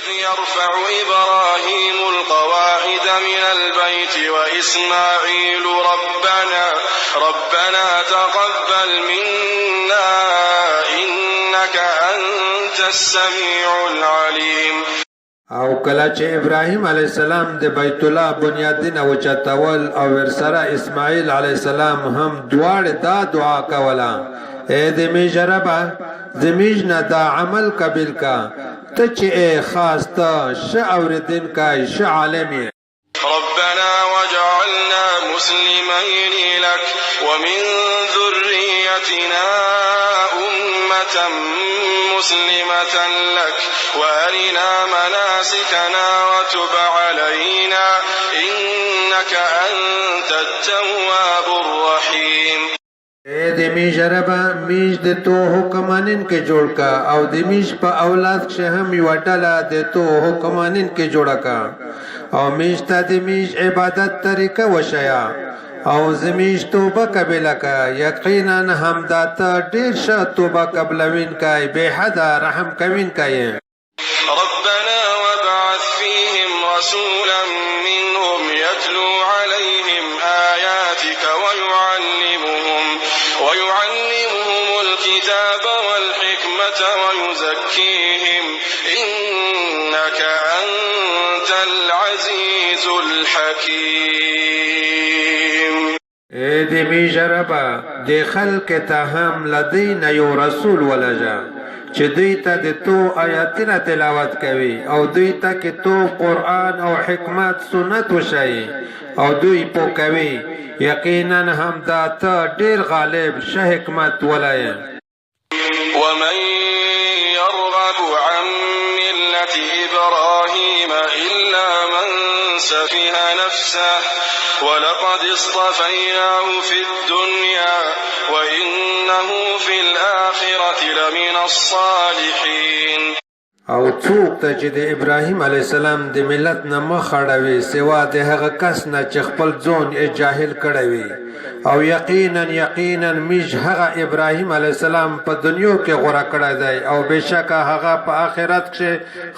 وإذ يرفع إبراهيم القواعد من البيت وإسماعيل ربنا تقبل منا إنك أنت السميع العليم. او کله چې ابراهیم علیه السلام د بیت الله بنیادونه وچتول او ورسره اسماعیل علیه السلام هم دواړه دا دعا کوله اے د میجربا زمیج نه دا عمل قبل کا ته چې خاص ته ش اوردن کا ش عالمي ربنا وجعلنا مسلمين لك ومن ذريتنا أمة مسلمة لك وأرنا مناسكنا وتب علينا إنك أنت التواب الرحيم. اے د میجربا میج د تو حکمانین کې جوړ کا او د میج په اولاد کې هم یو ډله د تو حکمانین کې جوړ کا او میج ته د میج عبادت طریقه وشیا او زمیج توبه قبل کا یقینا هم داته ډیر شه توبه قبلوین کای به حد رحم کوین کای. ربنا وابعث فيهم رسولا منهم يتلو عليهم آياتك ويعلمهم الكتاب والحكمة ويزكيهم إنك أنت العزيز الحكيم. اے د میجربا د خلق ته هم لدین یو رسول ولجا چې دوی ته د تو آیاتونه تلاوت کوي او دوی ته کې تو قرآن او حکمت سنت وشي او دوی پو کوي یقینا هم دا ته ډیر غالب شه حکمت ولای. ومن يرغب عن ملة إبراهيم إلا من سفه نفسه ولقد اصطفيناه في الدنيا وإنه في الآخرة لمن الصالحين. او څوک ته چې د ابراهیم علی السلام د ملت نه مخ اړوي سوا د هغه کس نه چې خپل ځون جاهل کړوي او یقینا میج هغه ابراهیم علی السلام په دنیا کې غوړه کړی دی او بشکه هغه په آخرت کې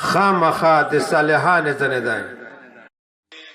خامخا د صالحان ځنه دی.